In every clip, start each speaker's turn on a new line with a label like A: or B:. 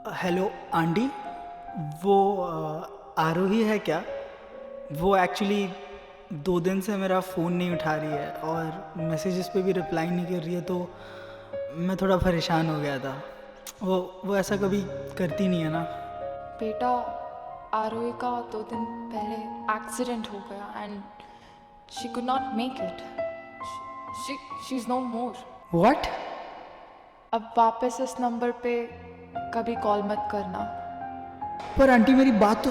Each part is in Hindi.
A: Hello aunty. वो आरोही है क्या? वो एक्चुअली 2 दिन से मेरा फ़ोन नहीं उठा रही है और मैसेजेस पे भी रिप्लाई नहीं कर रही है, तो मैं थोड़ा परेशान हो गया था। वो ऐसा कभी करती नहीं है ना।
B: बेटा, आरोही का 2 दिन पहले एक्सीडेंट हो गया and she could not make it. She is no more.
A: What?
B: अब वापस इस नंबर पे कभी कॉल मत करना।
A: पर आंटी मेरी बात तो।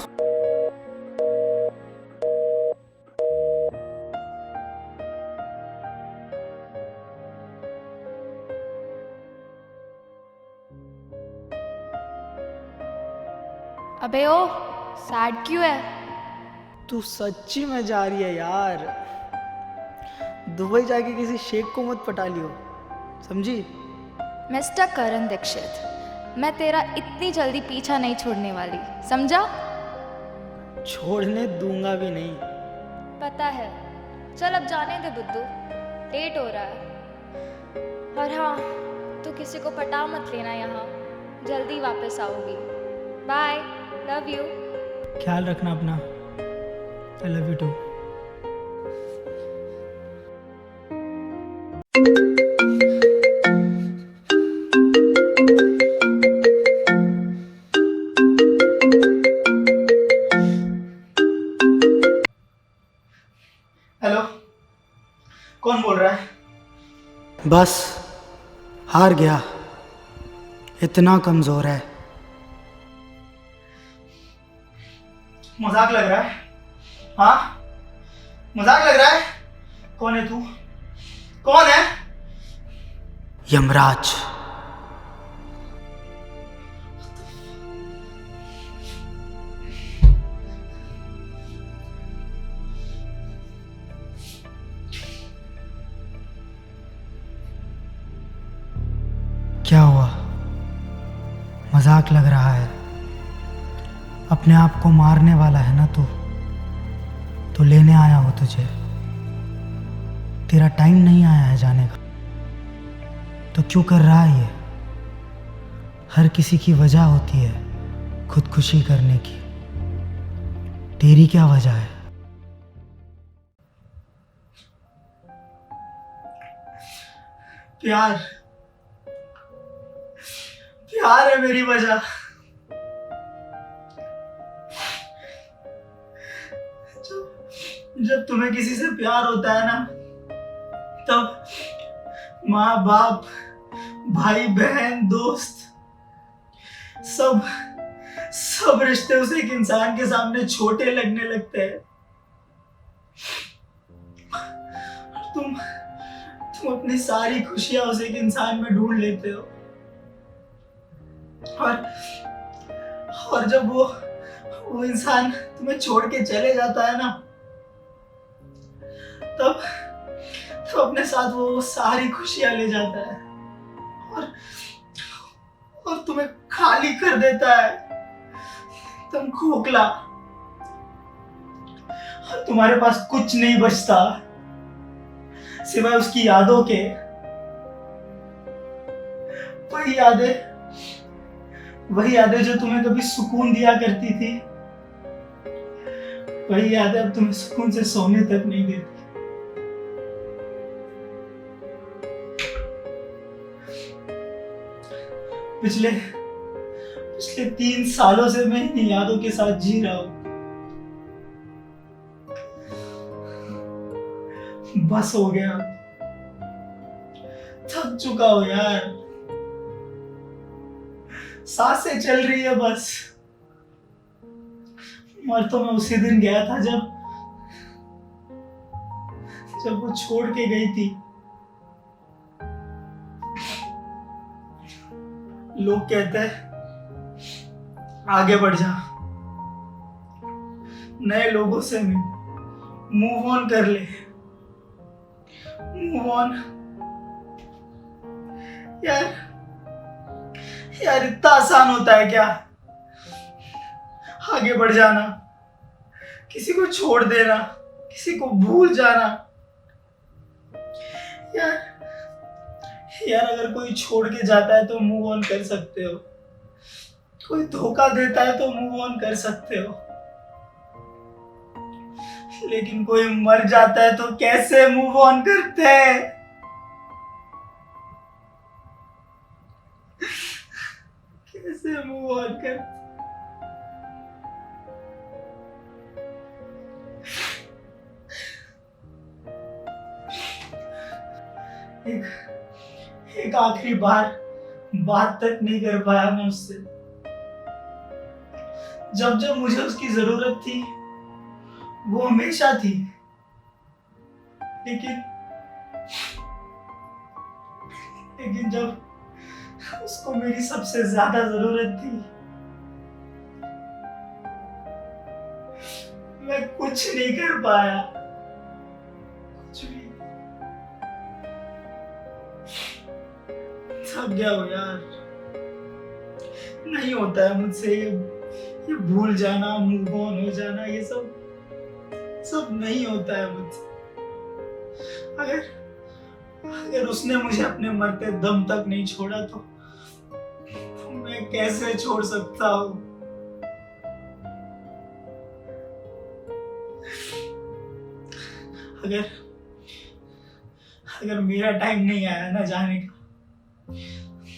B: अबे ओ, सैड क्यों है?
A: तू सच्ची में जा रही है यार? दुबई जाके किसी शेख को मत पटा लियो, समझी?
C: मिस्टर करण दीक्षित, मैं तेरा इतनी जल्दी पीछा नहीं छोड़ने वाली, समझा?
A: छोड़ने दूंगा भी नहीं।
C: पता है। चल अब जाने दे बुद्धू, लेट हो रहा है। और हाँ, तू किसी को पटा मत लेना यहाँ, जल्दी वापस आओगी। Bye, love you.
A: ख्याल रखना अपना। I love you too. Hello, कौन बोल रहा है? बस, हार गया। इतना कमजोर है। मजाक लग रहा है? हाँ, मजाक लग रहा है? कौन है तू? कौन है? यमराज। क्या हुआ? मजाक लग रहा है? अपने आप को मारने वाला है ना तू? तो लेने आया हो तुझे। तेरा टाइम नहीं आया है जाने का, तो क्यों कर रहा है ये? हर किसी की वजह होती है खुदकुशी करने की। तेरी क्या वजह है? प्यार। प्यार है मेरी वजह। जब तुम्हें किसी से प्यार होता है ना, तब माँ बाप, भाई बहन, दोस्त, सब सब रिश्ते उस एक इंसान के सामने छोटे लगने लगते हैं। तुम अपनी सारी खुशियां उस एक इंसान में ढूंढ लेते हो। और और जब वो इंसान तुम्हें छोड़ के चले जाता है ना, तब तो अपने साथ वो सारी खुशियां ले जाता है और और तुम्हें खाली कर देता है। तुम खोखला, और तुम्हारे पास कुछ नहीं बचता सिवाय उसकी यादों के। वही यादें वही यादें जो तुम्हें कभी सुकून दिया करती थी, वही यादें अब तुम्हें सुकून से सोने तक नहीं देती। पिछले पिछले 3 सालों से मैं इन यादों के साथ जी रहा हूं। बस हो गया, थक चुका हूं यार। सांसें चल रही है बस। मर तो मैं उसी दिन गया था जब वो छोड़ के गई थी। लोग कहते हैं आगे बढ़ जा, नए लोगों से मिल, मूव ऑन कर ले। मूव ऑन यार, इतना आसान होता है क्या? आगे बढ़ जाना, किसी को छोड़ देना, किसी को भूल जाना। यार यार अगर कोई छोड़ के जाता है तो मूव ऑन कर सकते हो, कोई धोखा देता है तो मूव ऑन कर सकते हो, लेकिन कोई मर जाता है तो कैसे मूव ऑन करते हैं? कैसे मूव ऑन करते? एक आखिरी बार बात तक नहीं कर पाया मैं उससे। जब जब मुझे उसकी जरूरत थी वो हमेशा थी, लेकिन जब उसको मेरी सबसे ज्यादा जरूरत थी मैं कुछ नहीं कर पाया, कुछ भी। थक गया हूँ यार, नहीं होता है मुझसे ये भूल जाना, मूव ऑन हो जाना, ये सब नहीं होता है मुझसे। अगर उसने मुझे अपने मरते दम तक नहीं छोड़ा तो मैं कैसे छोड़ सकता हूँ? अगर मेरा टाइम नहीं आया ना जाने का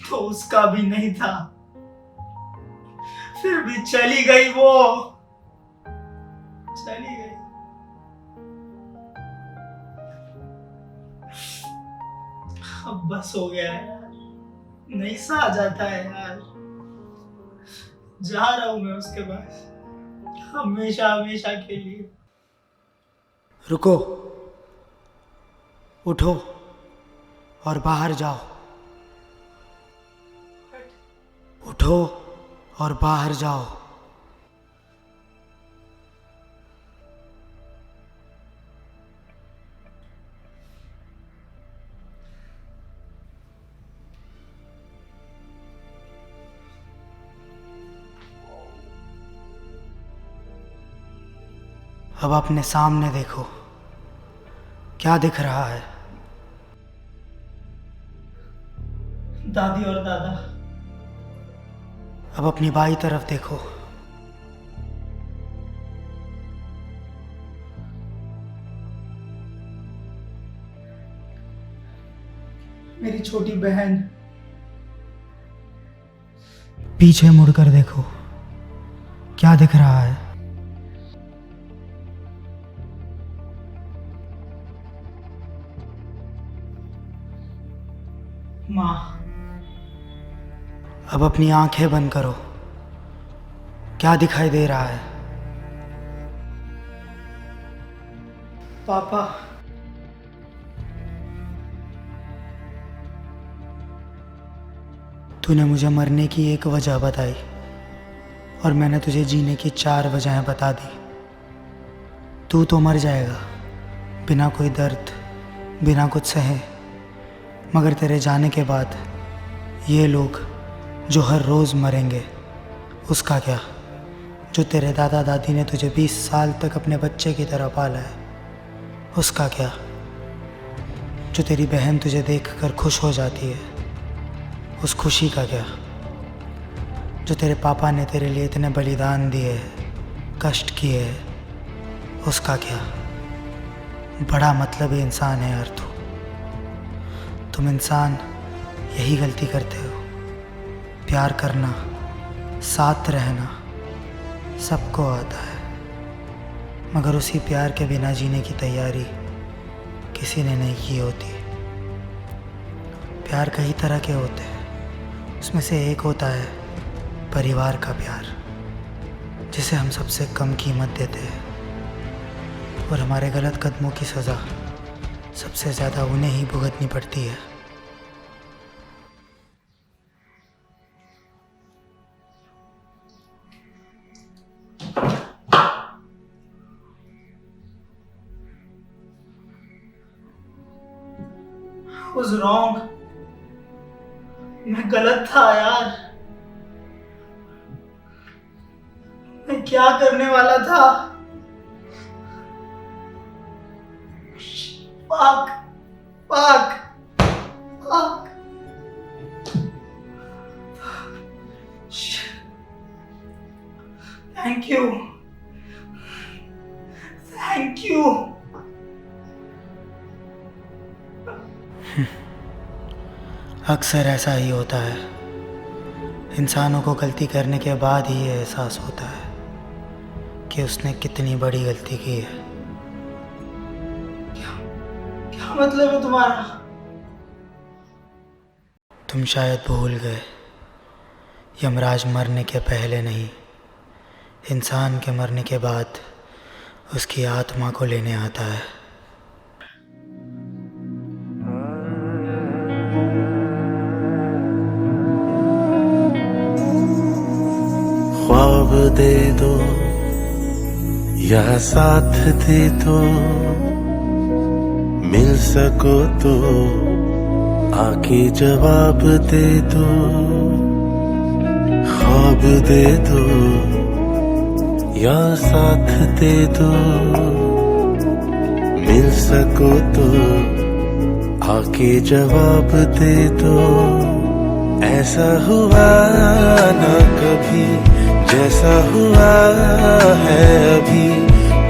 A: तो उसका भी नहीं था, फिर भी चली गई, वो चली गई। अब बस हो गया है यार, नहीं सहा जाता है यार। जा रहा हूं मैं उसके पास, हमेशा हमेशा के लिए। रुको, उठो और बाहर जाओ। उठो और बाहर जाओ। अब अपने सामने देखो, क्या दिख रहा है? दादी और दादा। अब अपनी बाई तरफ देखो, मेरी छोटी बहन। पीछे मुड़कर देखो, क्या दिख रहा है? माँ। अब अपनी आंखें बंद करो, क्या दिखाई दे रहा है? पापा। तूने मुझे मरने की एक वजह बताई और मैंने तुझे जीने की 4 वजहें बता दी। तू तो मर जाएगा बिना कोई दर्द, बिना कुछ सहे, मगर तेरे जाने के बाद ये लोग जो हर रोज़ मरेंगे, उसका क्या? जो तेरे दादा दादी ने तुझे 20 साल तक अपने बच्चे की तरह पाला है, उसका क्या? जो तेरी बहन तुझे देखकर खुश हो जाती है, उस खुशी का क्या? जो तेरे पापा ने तेरे लिए इतने बलिदान दिए हैं, कष्ट किए हैं, उसका क्या? बड़ा मतलबी इंसान है यार तू। तुम इंसान यही गलती करते हो, प्यार करना, साथ रहना सबको आता है, मगर उसी प्यार के बिना जीने की तैयारी किसी ने नहीं की होती। प्यार कई तरह के होते हैं, उसमें से एक होता है परिवार का प्यार, जिसे हम सबसे कम कीमत देते हैं और हमारे गलत कदमों की सज़ा सबसे ज़्यादा उन्हें ही भुगतनी पड़ती है। I was wrong. मैं गलत था यार। मैं क्या करने वाला था? पाक, पाक, पाक। Thank you, thank you. अक्सर ऐसा ही होता है, इंसानों को गलती करने के बाद ही ये एहसास होता है कि उसने कितनी बड़ी गलती की है। क्या मतलब है तुम्हारा? तुम शायद भूल गए, यमराज मरने के पहले नहीं, इंसान के मरने के बाद उसकी आत्मा को लेने आता है।
D: ख्वाब दे दो या साथ दे दो, मिल सको तो आके जवाब दे दो। ख्वाब दे दो या साथ दे दो, मिल सको तो आके जवाब दे दो। ऐसा हुआ ना कभी जैसा हुआ है अभी,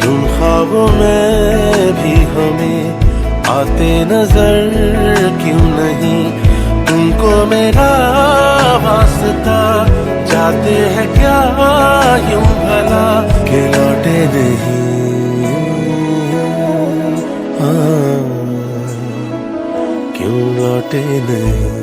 D: तुम ख्वाबों में भी हमें आते नजर क्यों नहीं। तुमको मेरा वास्ता जाते हैं क्या यूं भला के लौटे नहीं। क्यों लौटे नहीं।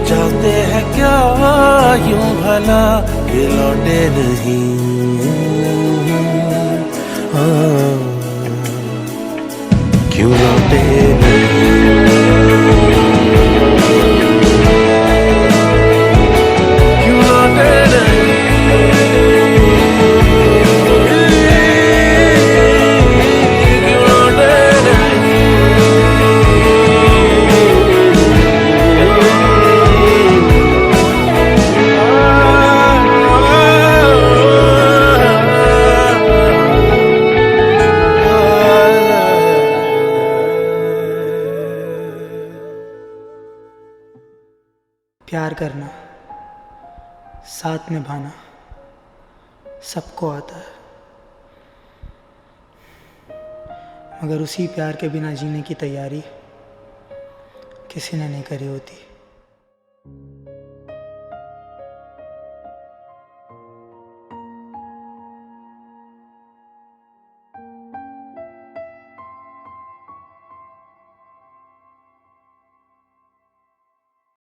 D: चाहते हैं क्या यूं भला कि लौटे नहीं। क्यों लौटे नहीं। क्यों लौटे नहीं।
A: प्यार करना, साथ निभाना सबको आता है, मगर उसी प्यार के बिना जीने की तैयारी किसी ने नहीं करी होती।